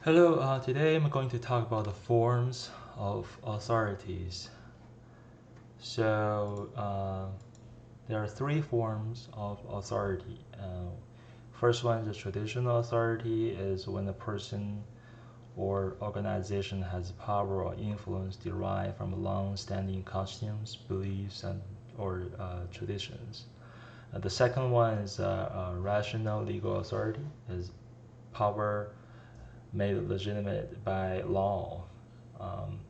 Hello, today I'm going to talk about the forms of authorities. There are three forms of authority. First one is the traditional authority, is when a person or organization has power or influence derived from long-standing customs, beliefs, and or traditions. The second one is rational legal authority, is power made legitimate by law. Um,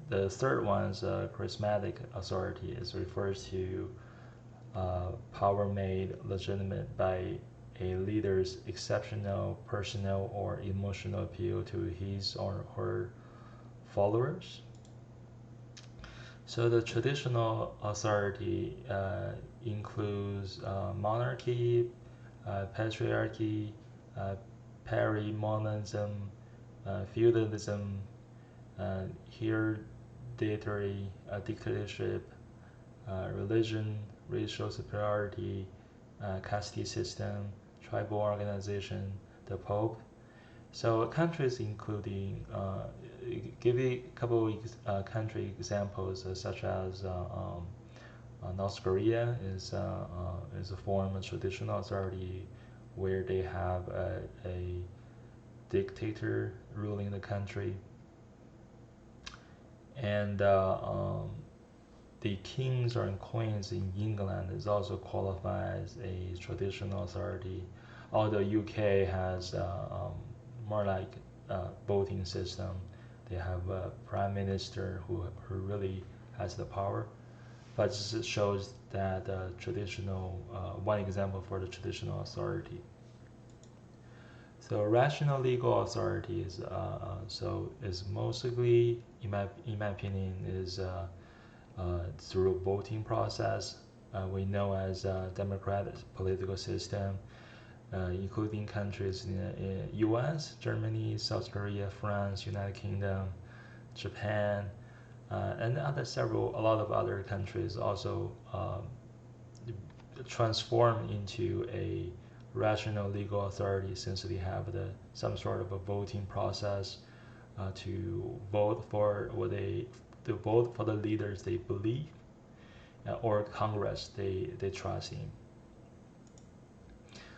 the third one is charismatic authority. It refers to power made legitimate by a leader's exceptional personal or emotional appeal to his or her followers. So the traditional authority includes monarchy, patriarchy, uh, patrimonism, feudalism, hereditary dictatorship, religion, racial superiority, caste system, tribal organization, the Pope. So countries including, give you a couple country examples such as North Korea is a form of traditional authority where they have a dictator ruling the country, and the kings or queens in England is also qualified as a traditional authority, although UK has more like voting system. They have a prime minister who really has the power, but it shows that traditional one example for the traditional authority. So rational legal authority is mostly, in my opinion, is through voting process. We know as democratic political system, including countries in U.S., Germany, South Korea, France, United Kingdom, Japan, and a lot of other countries also transform into a rational legal authority since they have some sort of a voting process to vote for the leaders they believe, or Congress they trust in.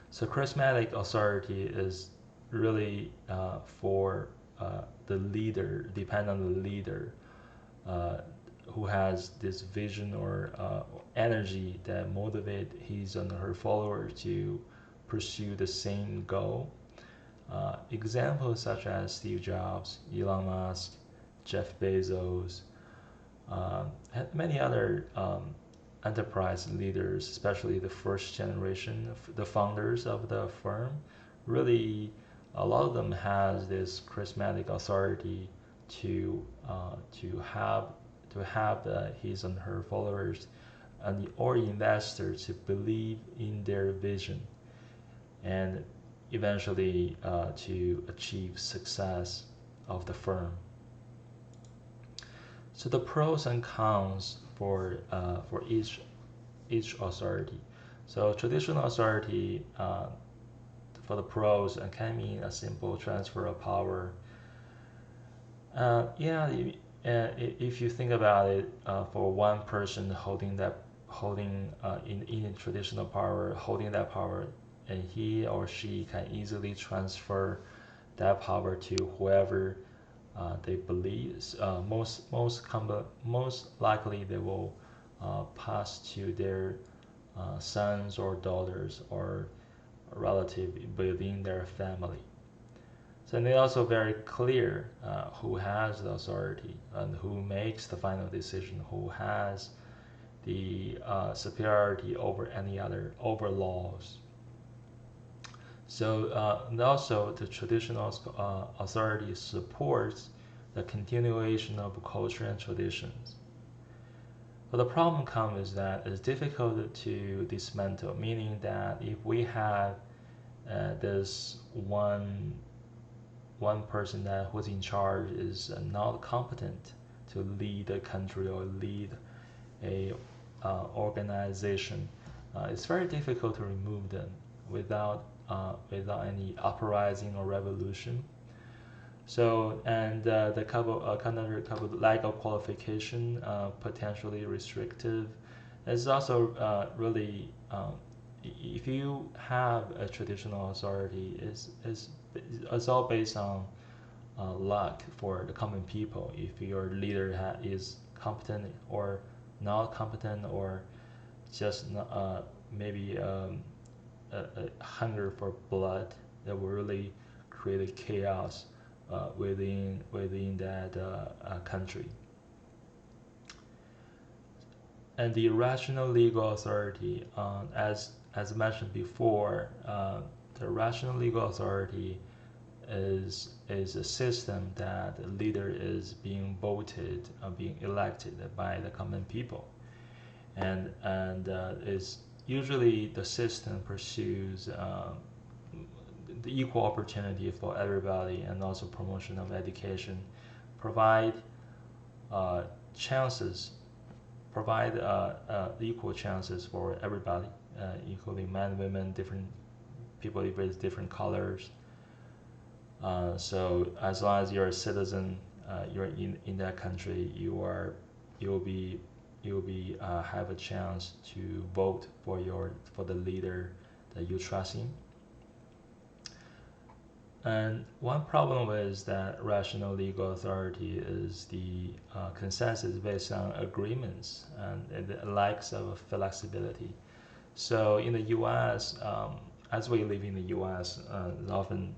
So charismatic authority is really for the leader, depend on the leader uh, who has this vision or energy that motivate his and her followers to pursue the same goal. Examples such as Steve Jobs, Elon Musk, Jeff Bezos, and many other enterprise leaders, especially the first generation, the founders of the firm, really a lot of them has this charismatic authority to have his and her followers and or investors to believe in their vision and eventually to achieve success of the firm. So the pros and cons for each authority. So traditional authority, for the pros, can mean a simple transfer of power. Yeah, if you think about it, for one person holding in traditional power, holding that power, and he or she can easily transfer that power to whoever they believe. Most likely they will pass to their sons or daughters or relative within their family. So it's also very clear who has the authority and who makes the final decision, who has the superiority over any other over laws. So and also the traditional authority supports the continuation of culture and traditions. But the problem comes is that it's difficult to dismantle, meaning that if we have this one person that who's in charge is not competent to lead a country or lead a organization, it's very difficult to remove them without any uprising or revolution. So, and the couple another couple lack of qualification, potentially restrictive. It's also really if you have a traditional authority, it's all based on luck for the common people. If your leader is competent or not competent, or just maybe a hunger for blood, that will really create a chaos within that country. And the rational legal authority, as mentioned before, the rational legal authority is a system that the leader is being voted, being elected by the common people, and is usually the system pursues the equal opportunity for everybody, and also promotion of education, provide uh, chances, provide equal chances for everybody, including men, women, different people with different colors. So as long as you're a citizen, you're in that country, you'll be you'll be have a chance to vote for the leader that you trust in. And one problem is that rational legal authority is the consensus based on agreements, and the lacks of flexibility. So in the U.S., as we live in the U.S., often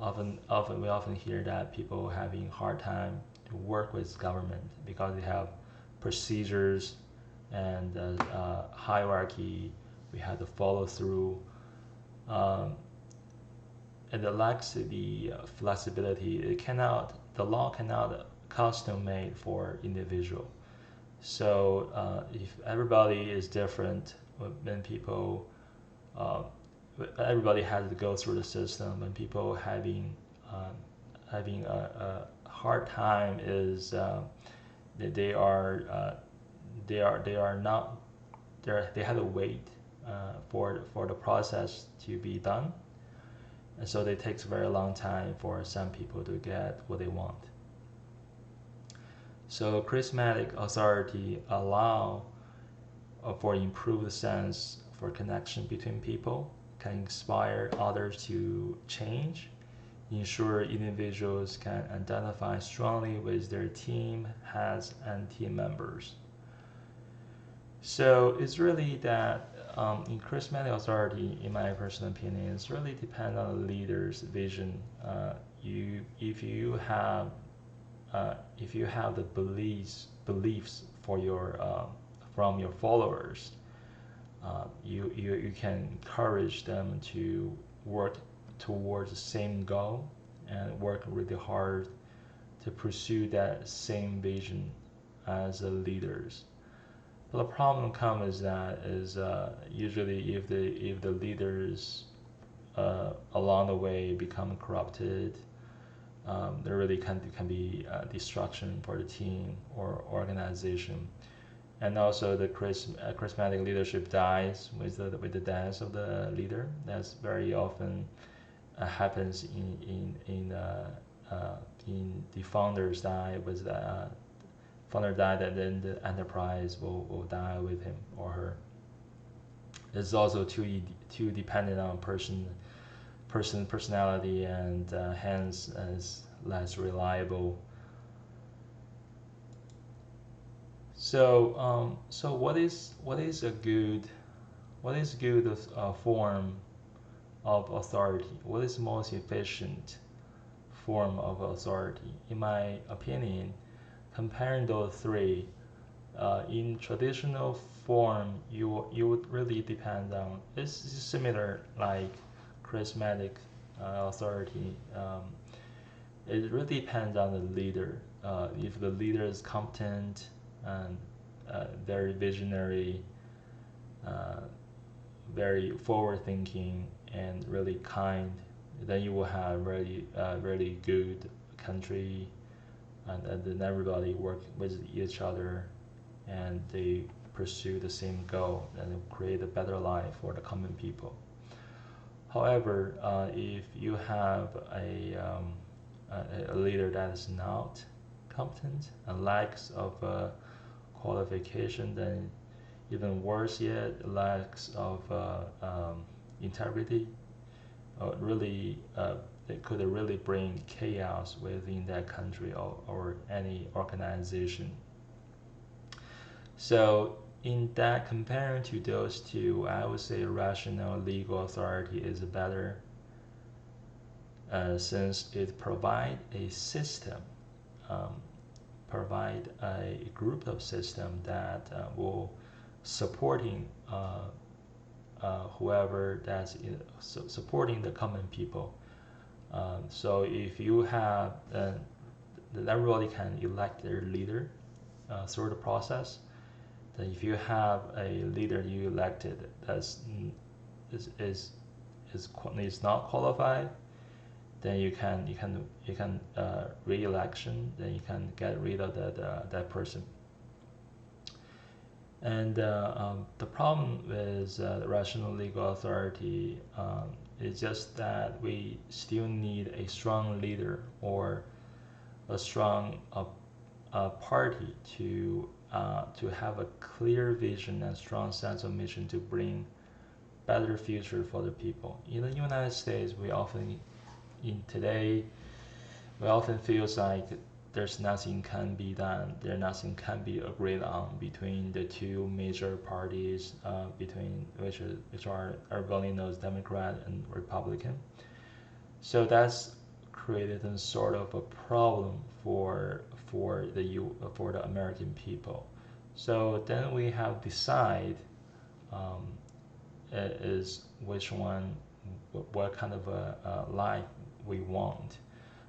we often hear that people having hard time to work with government because they have procedures and hierarchy. We have to follow through. Um, and it lacks the flexibility. The law cannot custom made for individual. So if everybody is different, then uh, everybody has to go through the system, and people um, having a hard time is that they are not they have to wait for the process to be done, and so it takes a very long time for some people to get what they want. So charismatic authority allow for improved sense for connection between people, can inspire others to change, ensure individuals can identify strongly with their team heads and team members. So it's really that in charismatic authority, in my personal opinion, it's really depend on the leader's vision. You if you have the beliefs for your from your followers, you can encourage them to work towards the same goal and work really hard to pursue that same vision as the leaders. But the problem comes is that is usually if the leaders along the way become corrupted, there really can be destruction for the team or organization. And also the charismatic leadership dies with the death of the leader. That's very often happens in the founders die with the founder died, and then the enterprise will die with him or her. It's also too dependent on personality, and hence is less reliable. So what is good form of authority? What is most efficient form of authority? In my opinion, comparing those three, in traditional form, you would really depend on. It's similar like charismatic authority. It really depends on the leader. If the leader is competent and very visionary, uh, very forward-thinking, and really kind, then you will have really good country, and then everybody work with each other, and they pursue the same goal and create a better life for the common people. However, if you have a leader that is not competent and lacks of qualification, then even worse yet, lacks of integrity, really it could really bring chaos within that country or any organization. So in that, comparing to those two, I would say rational legal authority is better, since it provide a system, um, provide a group of system that will supporting whoever that's supporting the common people. So if you have everybody can elect their leader through the process. Then if you have a leader you elected that's is is is not qualified, then you can re-election. Then you can get rid of that person. And the problem with the rational legal authority is just that we still need a strong leader or a strong party to have a clear vision and strong sense of mission to bring better future for the people. In the United States, we often feels like there's nothing can be done, there nothing can be agreed on between the two major parties, between which are everybody knows Democrat and Republican. So that's created a sort of a problem for the American people. So then we have decide um, is which one, what kind of a life we want.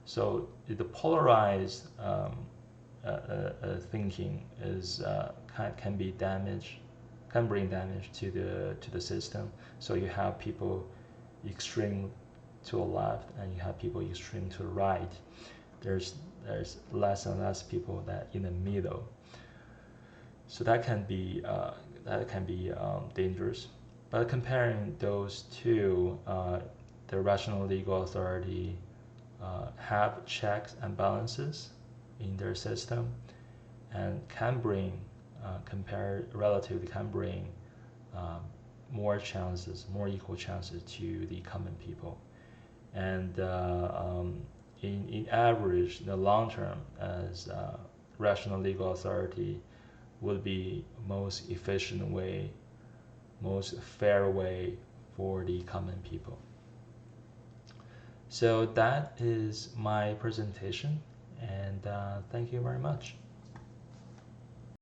So the polarized thinking is can be damage, can bring damage to the system. So you have people extreme to the left and you have people extreme to the right. There's less and less people that in the middle. So that can be dangerous. But comparing those two, the rational legal authority have checks and balances in their system and can bring relatively can bring um, more equal chances to the common people. And in average, in the long term, as rational legal authority would be most efficient way, most fair way for the common people. So that is my presentation, and thank you very much.